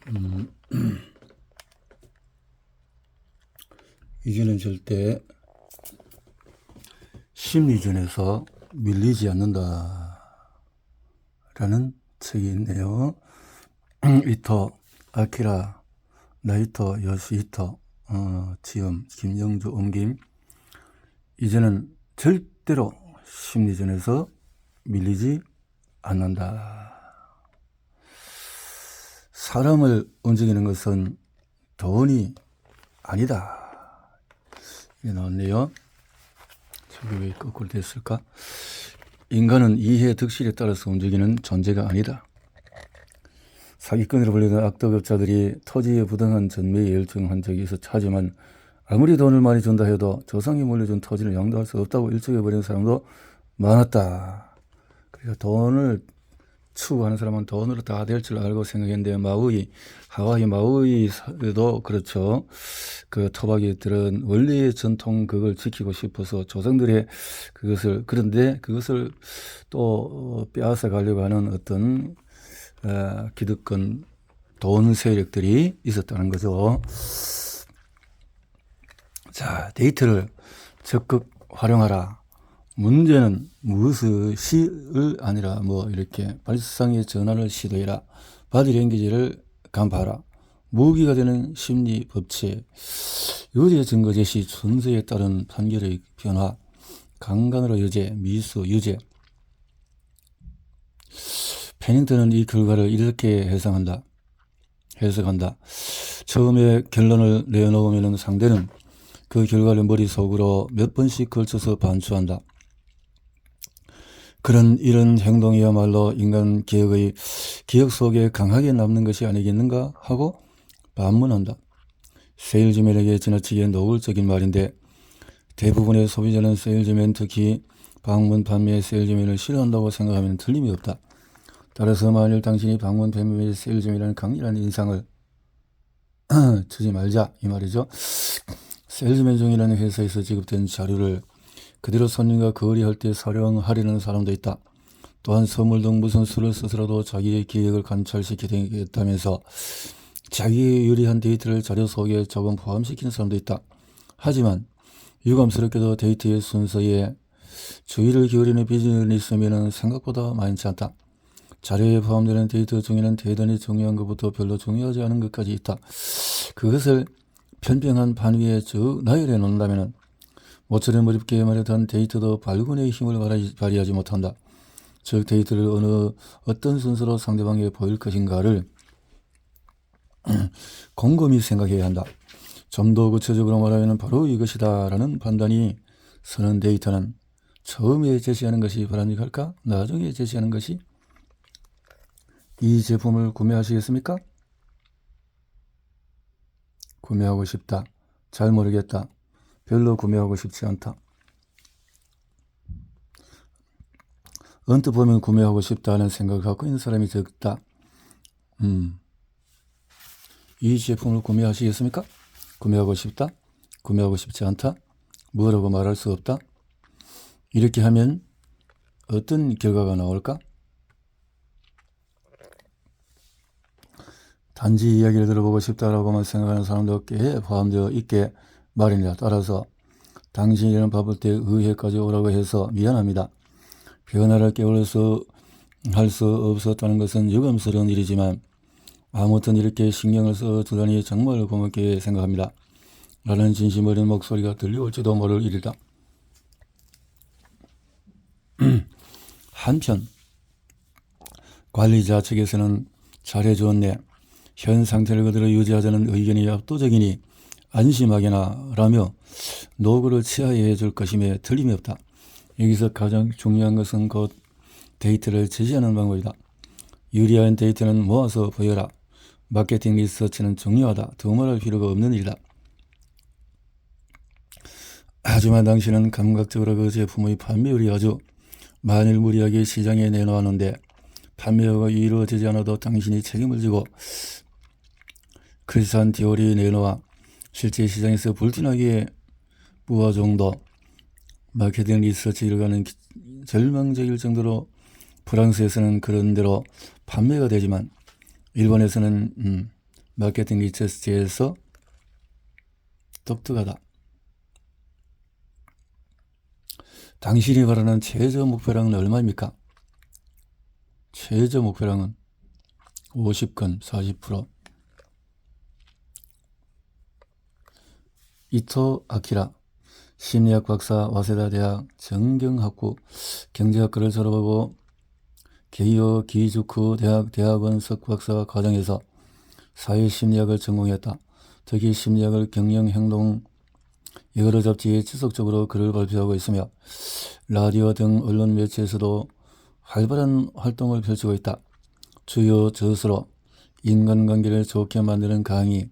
음, 이제는 절대 심리전에서 밀리지 않는다 라는 책이 있네요. 이토 아키라, 나이토 요시히토, 지음 김영주 옮김. 이제는 절대로 심리전에서 밀리지 않는다. 사람을 움직이는 것은 돈이 아니다. 이게 나왔네요. 저게 왜 거꾸로 됐을까? 인간은 이해 득실에 따라서 움직이는 존재가 아니다. 사기꾼으로 불리는 악덕업자들이 토지의 부당한 전매에 열중한 적이 있었죠. 하지만 아무리 돈을 많이 준다 해도 조상이 물려준 토지를 양도할 수 없다고 일축해버리는 사람도 많았다. 그러니까 돈을 추구하는 사람은 돈으로 다 될 줄 알고 생각했는데 하와이 마우이도 그렇죠. 그 토박이들은 원래의 전통 그걸 지키고 싶어서 조상들의 그런데 그것을 또 빼앗아 가려고 하는 어떤 기득권 돈 세력들이 있었다는 거죠. 자, 데이터를 적극 활용하라. 문제는 무엇을 아니라 이렇게 발상의 전환을 시도해라. 바디랭귀지를 간파하라. 무기가 되는 심리 법칙, 유죄 증거 제시, 순서에 따른 판결의 변화, 강간으로 유죄, 미수 유죄. 페닝턴은 이 결과를 이렇게 해석한다. 처음에 결론을 내놓으면 상대는 그 결과를 머릿속으로 몇 번씩 걸쳐서 반추한다. 이런 행동이야말로 인간 기억 속에 강하게 남는 것이 아니겠는가 하고 반문한다. 세일즈맨에게 지나치게 노골적인 말인데 대부분의 소비자는 세일즈맨, 특히 방문 판매 세일즈맨을 싫어한다고 생각하면 틀림이 없다. 따라서 만일 당신이 방문 판매 세일즈맨이라는 강렬한 인상을 주지 말자 이 말이죠. 세일즈맨 중이라는 회사에서 지급된 자료를 그대로 손님과 거래할 때 사용하려는 사람도 있다. 또한 선물 등 무슨 수를 써서라도 자기의 기획을 관철시키겠다면서 자기의 유리한 데이터를 자료 속에 조금 포함시키는 사람도 있다. 하지만 유감스럽게도 데이터의 순서에 주의를 기울이는 비즈니스면은 생각보다 많지 않다. 자료에 포함되는 데이터 중에는 대단히 중요한 것부터 별로 중요하지 않은 것까지 있다. 그것을 편평한 반 위에 쭉 나열해 놓는다면 모처럼 어렵게 마련한 데이터도 발군의 힘을 발휘하지 못한다. 즉 데이터를 어떤 순서로 상대방에게 보일 것인가를 곰곰이 생각해야 한다. 좀 더 구체적으로 말하면 바로 이것이다 라는 판단이 서는 데이터는 처음에 제시하는 것이 바람직할까? 나중에 제시하는 것이? 이 제품을 구매하시겠습니까? 구매하고 싶다. 잘 모르겠다. 별로 구매하고 싶지 않다. 언뜻 보면 구매하고 싶다는 생각을 갖고 있는 사람이 적다. 이 제품을 구매하시겠습니까? 구매하고 싶다. 구매하고 싶지 않다. 뭐라고 말할 수 없다. 이렇게 하면 어떤 결과가 나올까? 단지 이야기를 들어보고 싶다라고만 생각하는 사람도 꽤 포함되어 있게 마련이다. 따라서 당신이 이런 바쁠 때 의회까지 오라고 해서 미안합니다. 변화를 깨울수 할 수 없었다는 것은 유감스러운 일이지만 아무튼 이렇게 신경을 써주다니 정말 고맙게 생각합니다. 라는 진심 어린 목소리가 들려올지도 모를 일이다. 한편 관리자 측에서는 잘해주었네. 현 상태를 그대로 유지하자는 의견이 압도적이니 안심하게나 라며 노고를 치하해 줄 것임에 틀림이 없다. 여기서 가장 중요한 것은 곧 데이터를 제시하는 방법이다. 유리한 데이터는 모아서 보여라. 마케팅 리서치는 중요하다. 두말할 필요가 없는 일이다. 하지만 당신은 감각적으로 그 제품의 판매율이 아주 만일 무리하게 시장에 내놓았는데 판매가 이루어지지 않아도 당신이 책임을 지고 크리스찬 디올이 내놓아 실제 시장에서 불티나게 부하 정도 마케팅 리서치 일가는 절망적일 정도로 프랑스에서는 그런 대로 판매가 되지만 일본에서는 마케팅 리서치에서 독특하다. 당신이 바라는 최저 목표량은 얼마입니까? 최저 목표량은 50건 40%. 이토 아키라 심리학 박사, 와세다 대학 정경학부 경제학과를 졸업하고 게이오 기즈쿠 대학 대학원 석박사 과정에서 사회심리학을 전공했다. 특히 심리학을 경영행동 여러 잡지에 지속적으로 글을 발표하고 있으며 라디오 등 언론 매체에서도 활발한 활동을 펼치고 있다. 주요 저서로 인간관계를 좋게 만드는 강의,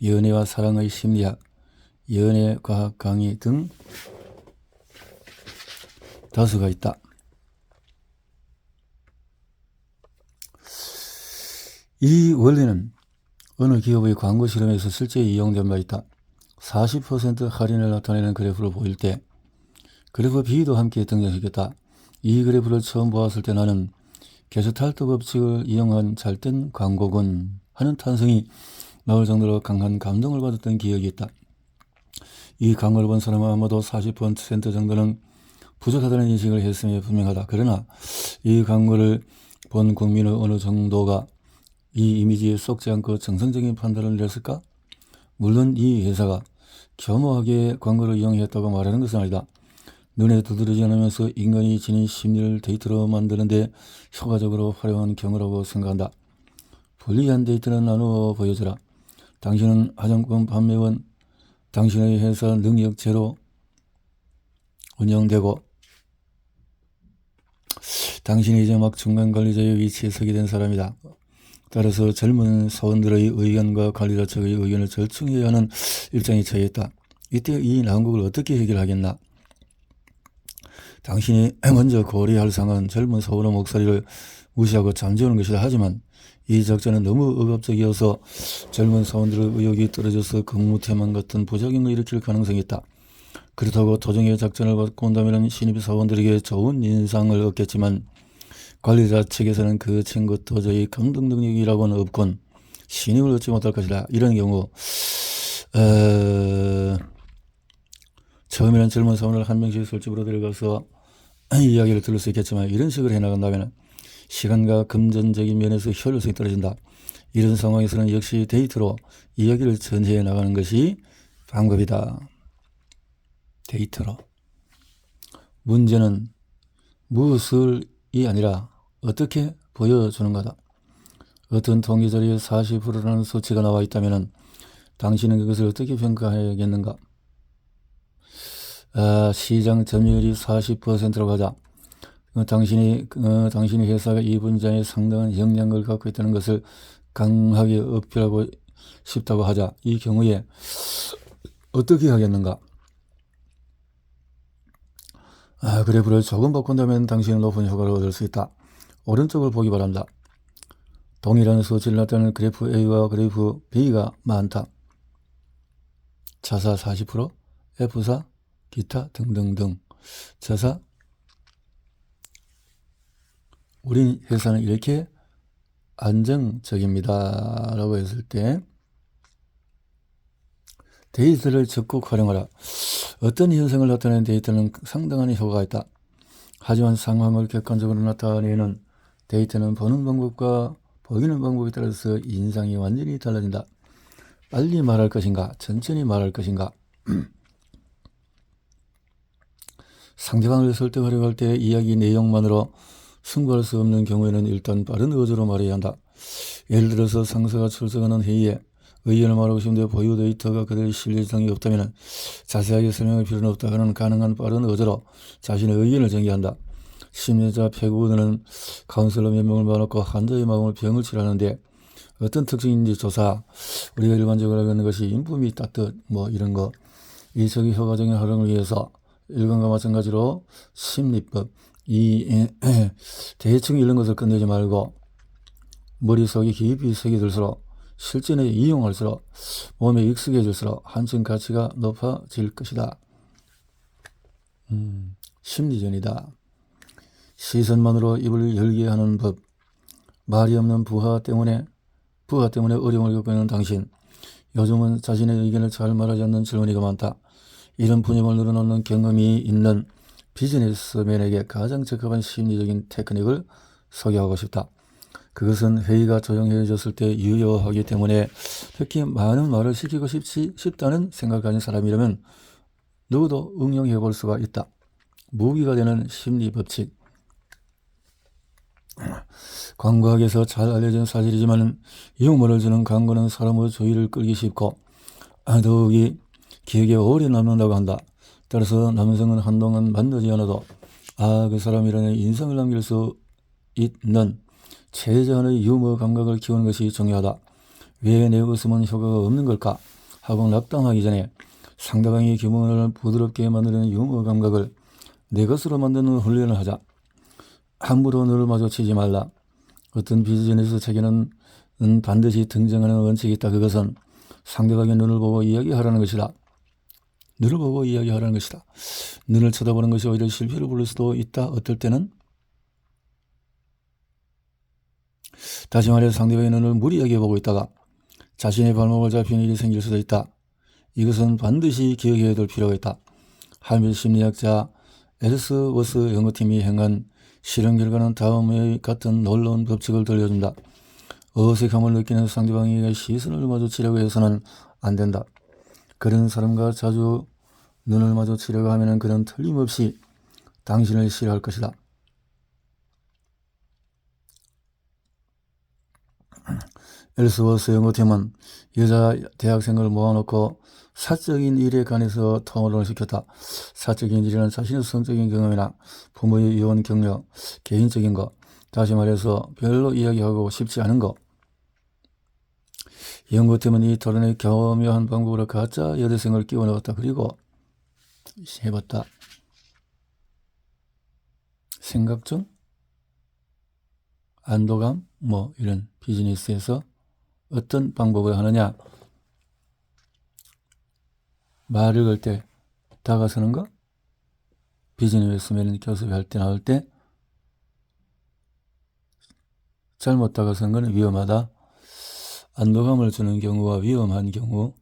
연애와 사랑의 심리학, 연애과학 강의 등 다수가 있다. 이 원리는 어느 기업의 광고 실험에서 실제 이용된 바 있다. 40% 할인을 나타내는 그래프를 보일 때 그래프 B도 함께 등장시켰다. 이 그래프를 처음 보았을 때 나는 게슈탈트 법칙을 이용한 잘된 광고군 하는 탄성이 나올 정도로 강한 감동을 받았던 기억이 있다. 이 광고를 본 사람은 아마도 40% 정도는 부족하다는 인식을 했음이 분명하다. 그러나 이 광고를 본 국민의 어느 정도가 이 이미지에 속지 않고 정상적인 판단을 냈을까? 물론 이 회사가 겸허하게 광고를 이용했다고 말하는 것은 아니다. 눈에 두드러지지 않으면서 인간이 지닌 심리를 데이터로 만드는데 효과적으로 활용한 경우라고 생각한다. 불리한 데이터는 나누어 보여주라. 당신은 화장품 판매원, 당신의 회사 능력제로 운영되고 당신이 이제 막 중간관리자의 위치에 서게 된 사람이다. 따라서 젊은 사원들의 의견과 관리자 측의 의견을 절충해야 하는 입장에 처해 있다. 이때 이 난국을 어떻게 해결하겠나? 당신이 먼저 고려할 상은 젊은 사원의 목소리를 무시하고 잠재우는 것이다. 하지만 이 작전은 너무 억압적이어서 젊은 사원들의 의욕이 떨어져서 근무태만 같은 부작용을 일으킬 가능성이 있다. 그렇다고 도정의 작전을 바꾼다면 신입 사원들에게 좋은 인상을 얻겠지만 관리자 측에서는 그 친구 도저히 감독 능력이라고는 없군 신임을 얻지 못할 것이다. 이런 경우 처음에는 젊은 사원을 한 명씩 술집으로 데려가서 이야기를 들을 수 있겠지만 이런 식으로 해나간다면 시간과 금전적인 면에서 효율성이 떨어진다. 이런 상황에서는 역시 데이터로 이야기를 전개해 나가는 것이 방법이다. 데이터로. 문제는 무엇을이 아니라 어떻게 보여주는 거다. 어떤 통계 자료에 40%라는 수치가 나와 있다면 당신은 그것을 어떻게 평가해야겠는가? 시장 점유율이 40%라고 하자. 당신이 회사가 이 분야에 상당한 영향력을 갖고 있다는 것을 강하게 어필하고 싶다고 하자. 이 경우에 어떻게 하겠는가? 그래프를 조금 바꾼다면 당신은 높은 효과를 얻을 수 있다. 오른쪽을 보기 바랍니다. 동일한 수치를 나타내는 그래프 A와 그래프 B가 많다. 자사 40%, F사, 기타 등등등. 자사, 우리 회사는 이렇게 안정적입니다. 라고 했을 때 데이터를 적극 활용하라. 어떤 현상을 나타내는 데이터는 상당한 효과가 있다. 하지만 상황을 객관적으로 나타내는 데이터는 보는 방법과 보이는 방법에 따라서 인상이 완전히 달라진다. 빨리 말할 것인가, 천천히 말할 것인가. 상대방을 설득하려고 할 때 이야기 내용만으로 승부할 수 없는 경우에는 일단 빠른 어조로 말해야 한다. 예를 들어서 상사가 출석하는 회의에 의견을 말하고 싶은데 보유 데이터가 그대로 실릴 정이 없다면 자세하게 설명할 필요는 없다. 그는 가능한 빠른 어조로 자신의 의견을 전개한다. 심리자 패구는 카운슬러 몇 명을 모아놓고 환자의 마음을 병을 치료하는데 어떤 특징인지 조사. 우리가 일반적으로 알고 있는 것이 인부 및 따뜻 이런 거. 이적이 효과적인 활용을 위해서 일반과 마찬가지로 심리법 대충 이런 것을 끝내지 말고 머릿속에 깊이 새겨들수록 실전에 이용할수록 몸에 익숙해질수록 한층 가치가 높아질 것이다. 심리전이다. 시선만으로 입을 열게 하는 법. 말이 없는 부하 때문에 부하 때문에 어려움을 겪고 있는 당신. 요즘은 자신의 의견을 잘 말하지 않는 젊은이가 많다. 이런 분임을 늘어놓는 경험이 있는 비즈니스맨에게 가장 적합한 심리적인 테크닉을 소개하고 싶다. 그것은 회의가 조용해졌을 때 유효하기 때문에 특히 많은 말을 시키고 싶다는 생각을 가진 사람이라면 누구도 응용해 볼 수가 있다. 무기가 되는 심리 법칙. 광고학에서 잘 알려진 사실이지만 유머를 주는 광고는 사람의 주의를 끌기 쉽고 더욱이 기억에 오래 남는다고 한다. 따라서 남성은 한동안 만나지 않아도 그 사람이라는 인상을 남길 수 있는 최저한의 유머 감각을 키우는 것이 중요하다. 왜 내 웃음은 효과가 없는 걸까 하고 낙담하기 전에 상대방의 기분을 부드럽게 만드는 유머 감각을 내 것으로 만드는 훈련을 하자. 함부로 너를 마주치지 말라. 어떤 비즈니스 체계는 반드시 등장하는 원칙이 있다. 그것은 상대방의 눈을 보고 이야기하라는 것이다. 눈을 보고 이야기하라는 것이다. 눈을 쳐다보는 것이 오히려 실패를 부를 수도 있다. 어떨 때는 다시 말해 상대방의 눈을 무리하게 보고 있다가 자신의 발목을 잡히는 일이 생길 수도 있다. 이것은 반드시 기억해야 될 필요가 있다. 한미 심리학자 엘스워스 연구팀이 행한 실험 결과는 다음의 같은 놀라운 법칙을 들려준다. 어색함을 느끼는 상대방에게 시선을 마주치려고 해서는 안 된다. 그런 사람과 자주 눈을 마주치려고 하면 그는 틀림없이 당신을 싫어할 것이다. 엘스워스 연구팀은 여자 대학생을 모아놓고 사적인 일에 관해서討論을 시켰다. 사적인 일이란 자신의 성적인 경험이나 부모의 이혼 경력, 개인적인 것, 다시 말해서 별로 이야기하고 싶지 않은 것. 연구팀은 이 토론에 교묘한 방법으로 가짜 여대생을 끼워 넣었다. 그리고 해봤다. 생각중, 안도감, 이런 비즈니스에서 어떤 방법을 하느냐. 말을 걸 때 다가서는 거, 비즈니스맨 교습을 할 때 나올 때 잘못 다가서는 건 위험하다. 안도감을 주는 경우와 위험한 경우.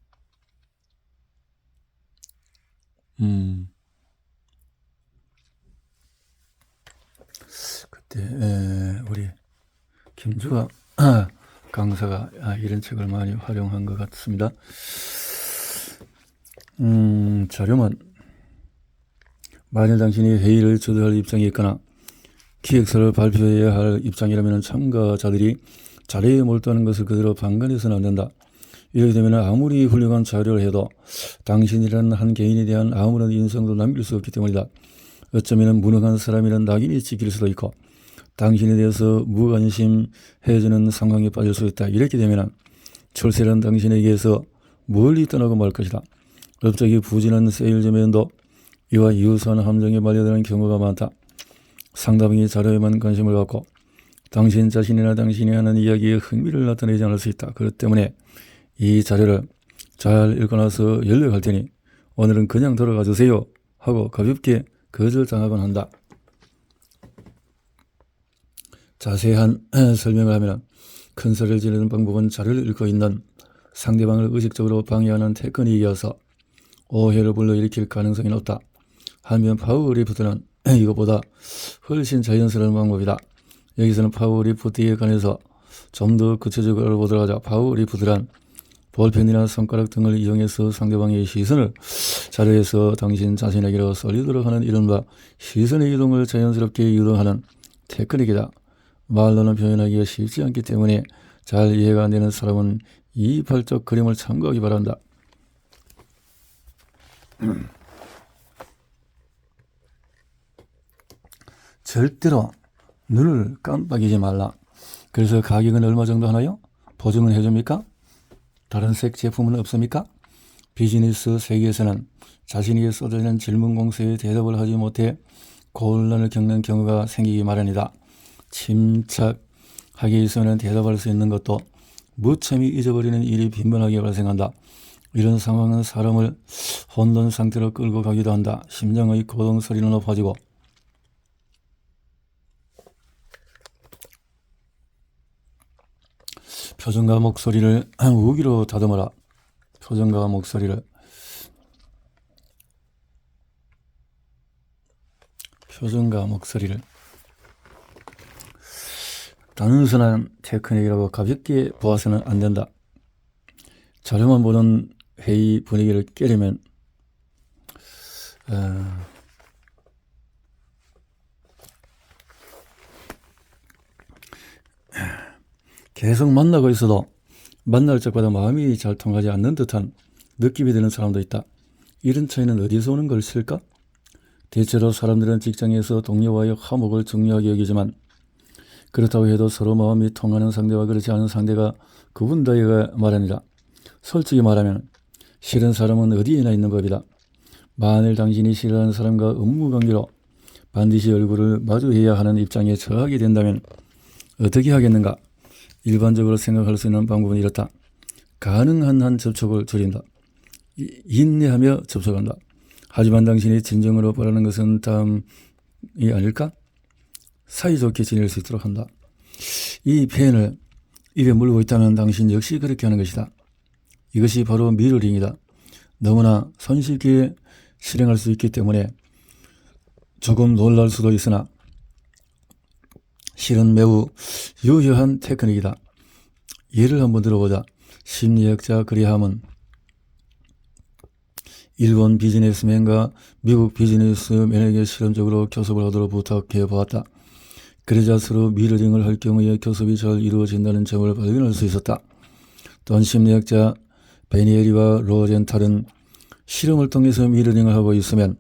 그때 우리 김주아 강사가 이런 책을 많이 활용한 것 같습니다. 자료만 만일 당신이 회의를 주도할 입장에 있거나 기획서를 발표해야 할 입장이라면 참가자들이 자리에 몰두하는 것을 그대로 방관해서는 안 된다. 이렇게 되면 아무리 훌륭한 자료를 해도 당신이라는 한 개인에 대한 아무런 인성도 남길 수 없기 때문이다. 어쩌면 무능한 사람이란 낙인이 찍힐 수도 있고 당신에 대해서 무관심해지는 상황에 빠질 수 있다. 이렇게 되면 출세란 당신에게서 멀리 떠나고 말 것이다. 업적이 부진한 세일즈맨도 이와 유사한 함정에 말려드는 경우가 많다. 상대방이 자료에만 관심을 갖고 당신 자신이나 당신이 하는 이야기에 흥미를 나타내지 않을 수 있다. 그렇기 때문에 이 자료를 잘 읽고 나서 연락할 테니 오늘은 그냥 들어가 주세요 하고 가볍게 거절당하곤 한다. 자세한 설명을 하면 큰 소리를 지르는 방법은 자료를 읽고 있는 상대방을 의식적으로 방해하는 테크닉이어서 오해를 불러일으킬 가능성이 높다. 한편 파워리프트는 이것보다 훨씬 자연스러운 방법이다. 여기서는 파워리프트에 관해서 좀 더 구체적으로 알아보도록 하자. 파워리프트란 볼펜이나 손가락 등을 이용해서 상대방의 시선을 자료에서 당신 자신에게로 쏠리도록 하는 이른바 시선의 이동을 자연스럽게 유도하는 테크닉이다. 말로는 표현하기가 쉽지 않기 때문에 잘 이해가 안 되는 사람은 이 발적 그림을 참고하기 바란다. 절대로 눈을 깜빡이지 말라. 그래서 가격은 얼마 정도 하나요? 보증은 해줍니까? 다른 색 제품은 없습니까? 비즈니스 세계에서는 자신에게 쏟아지는 질문 공세에 대답을 하지 못해 곤란을 겪는 경우가 생기기 마련이다. 침착하게 있으면 대답할 수 있는 것도 무참히 잊어버리는 일이 빈번하게 발생한다. 이런 상황은 사람을 혼돈 상태로 끌고 가기도 한다. 심장의 고동 소리는 높아지고 표정과 목소리를 우기로 다듬어라. 표정과 목소리를 단순한 테크닉이라고 가볍게 보아서는 안 된다. 자료만 보는 회의 분위기를 깨려면 계속 만나고 있어도 만날 적마다 마음이 잘 통하지 않는 듯한 느낌이 드는 사람도 있다. 이런 차이는 어디서 오는 것일까? 대체로 사람들은 직장에서 동료와의 화목을 중요하게 여기지만 그렇다고 해도 서로 마음이 통하는 상대와 그렇지 않은 상대가 구분되어야 마련이다. 솔직히 말하면 싫은 사람은 어디에나 있는 법이다. 만일 당신이 싫어하는 사람과 업무관계로 반드시 얼굴을 마주해야 하는 입장에 처하게 된다면 어떻게 하겠는가? 일반적으로 생각할 수 있는 방법은 이렇다. 가능한 한 접촉을 줄인다. 인내하며 접촉한다. 하지만 당신이 진정으로 바라는 것은 다음이 아닐까? 사이좋게 지낼 수 있도록 한다. 이 펜을 입에 물고 있다면 당신 역시 그렇게 하는 것이다. 이것이 바로 미러링이다. 너무나 손쉽게 실행할 수 있기 때문에 조금 놀랄 수도 있으나 실은 매우 유효한 테크닉이다. 예를 한번 들어보자. 심리학자 그레함은 일본 비즈니스맨과 미국 비즈니스맨에게 실험적으로 교섭을 하도록 부탁해 보았다. 그러자 서로 미러링을 할 경우에 교섭이 잘 이루어진다는 점을 발견할 수 있었다. 또한 심리학자 베니에리와 로젠탈은 실험을 통해서 미러링을 하고 있으면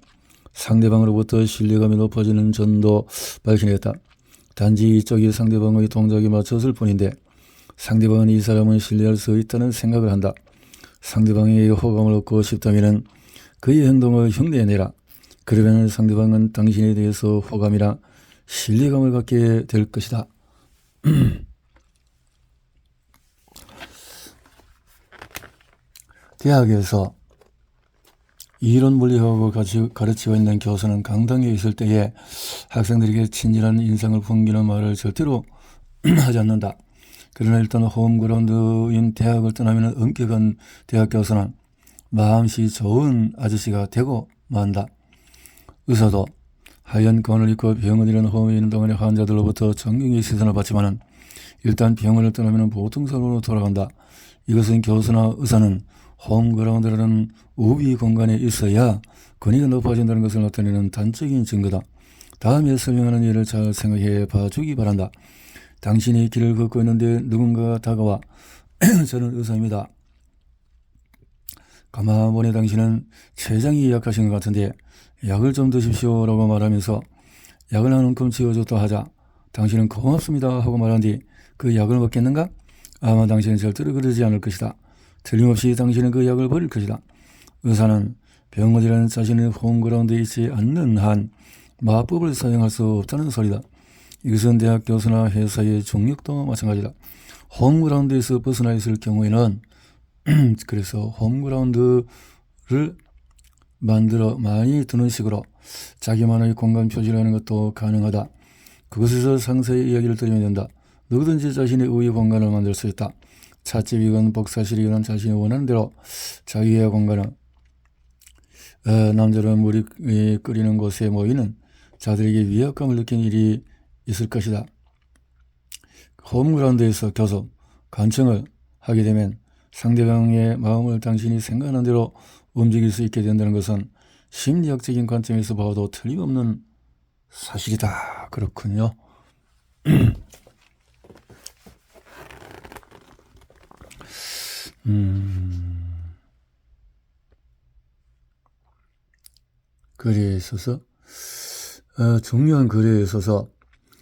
상대방으로부터 신뢰감이 높아지는 점도 밝혀냈다. 단지 이쪽이 상대방의 동작에 맞췄을 뿐인데 상대방은 이 사람은 신뢰할 수 있다는 생각을 한다. 상대방에게 호감을 얻고 싶다면 그의 행동을 흉내내라. 그러면 상대방은 당신에 대해서 호감이나 신뢰감을 갖게 될 것이다. 대학에서 이론 물리학을 가르치고 있는 교수는 강당에 있을 때에 학생들에게 친절한 인상을 풍기는 말을 절대로 하지 않는다. 그러나 일단 홈그라운드인 대학을 떠나면 엄격한 대학 교수는 마음씨 좋은 아저씨가 되고 만다. 의사도 하얀 가운을 입고 병원에 있는 홈에 있는 동안의 환자들로부터 존경의 시선을 받지만은 일단 병원을 떠나면 보통 사람으로 돌아간다. 이것은 교수나 의사는 홈그라운드라는 우비 공간에 있어야 권위가 높아진다는 것을 나타내는 단적인 증거다. 다음에 설명하는 예를 잘 생각해 봐주기 바란다. 당신이 길을 걷고 있는데 누군가가 다가와 저는 의사입니다. 가만 보니 당신은 췌장이 약하신 것 같은데 약을 좀 드십시오 라고 말하면서 약을 한 움큼 지어줬다 하자 당신은 고맙습니다 하고 말한 뒤 그 약을 먹겠는가? 아마 당신은 절대로 그러지 않을 것이다. 틀림없이 당신은 그 약을 버릴 것이다. 의사는 병원이라는 자신의 홈그라운드에 있지 않는 한 마법을 사용할 수 없다는 소리다. 이것은 대학 교수나 회사의 중력도 마찬가지다. 홈그라운드에서 벗어나 있을 경우에는 그래서 홈그라운드를 만들어 많이 두는 식으로 자기만의 공간 표시를 하는 것도 가능하다. 그것에서 상세히 이야기를 드리면 된다. 누구든지 자신의 의의 공간을 만들 수 있다. 찻집이건 복사실이건 자신이 원하는 대로 자기의 공간을 남자는 물이 끓이는 곳에 모이는 자들에게 위압감을 느낀 일이 있을 것이다. 홈그라운드에서 교섭, 간청을 하게 되면 상대방의 마음을 당신이 생각하는 대로 움직일 수 있게 된다는 것은 심리학적인 관점에서 봐도 틀림없는 사실이다. 그렇군요. 거리에 있어서 중요한 거리에 있어서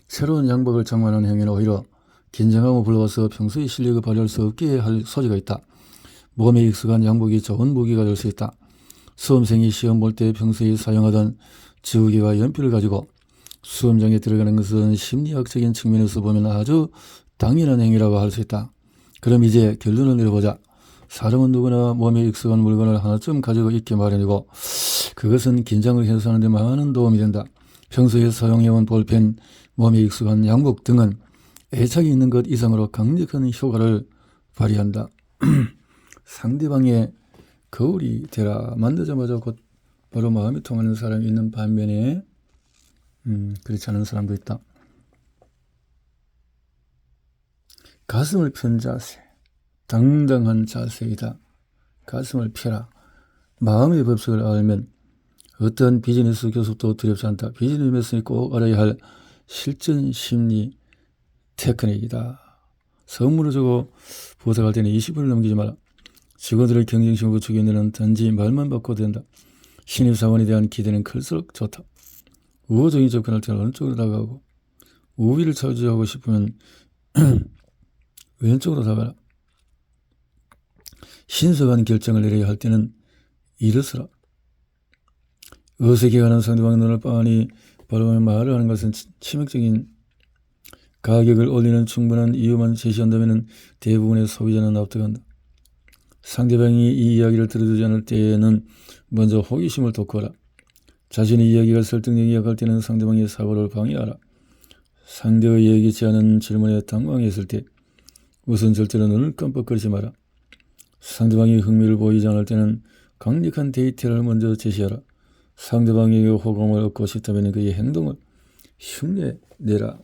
새로운 양박을 장만하는 행위는 오히려 긴장감을 불러와서 평소의 실력을 발휘할 수 없게 할 소지가 있다. 몸에 익숙한 양복이 좋은 무기가 될 수 있다. 수험생이 시험 볼 때 평소에 사용하던 지우개와 연필을 가지고 수험장에 들어가는 것은 심리학적인 측면에서 보면 아주 당연한 행위라고 할 수 있다. 그럼 이제 결론을 내려보자. 사람은 누구나 몸에 익숙한 물건을 하나쯤 가지고 있기 마련이고 그것은 긴장을 해소하는 데 많은 도움이 된다. 평소에 사용해온 볼펜, 몸에 익숙한 양복 등은 애착이 있는 것 이상으로 강력한 효과를 발휘한다. 상대방의 거울이 되라. 만나자마자 곧 바로 마음이 통하는 사람이 있는 반면에 그렇지 않은 사람도 있다. 가슴을 편 자세, 당당한 자세이다. 가슴을 펴라. 마음의 법칙을 알면 어떤 비즈니스 교습도 두렵지 않다. 비즈니스에 꼭 알아야 할 실전 심리 테크닉이다. 선물을 주고 부탁할 때는 20분을 넘기지 마라. 직원들의 경쟁심을 부추기 위해서는 단지 말만 바꿔도 된다. 신입사원에 대한 기대는 클수록 좋다. 우호적인 접근할 때는 어느 쪽으로 다가가고 우위를 차지하고 싶으면 왼쪽으로 다가라. 신속한 결정을 내려야 할 때는 일어서라. 어색해하는 상대방의 눈을 빤히 바라보며 말을 하는 것은 치명적인 가격을 올리는 충분한 이유만 제시한다면 대부분의 소비자는 납득한다. 상대방이 이 이야기를 들어주지 않을 때에는 먼저 호기심을 돋구어라. 자신의 이야기가 설득력이 약할 때는 상대방의 사고를 방해하라. 상대의 예기치 않은 질문에 당황했을 때 우선 절대로 눈을 깜빡거리지 마라. 상대방이 흥미를 보이지 않을 때는 강력한 데이터를 먼저 제시하라. 상대방에게 호감을 얻고 싶다면 그의 행동을 흉내내라.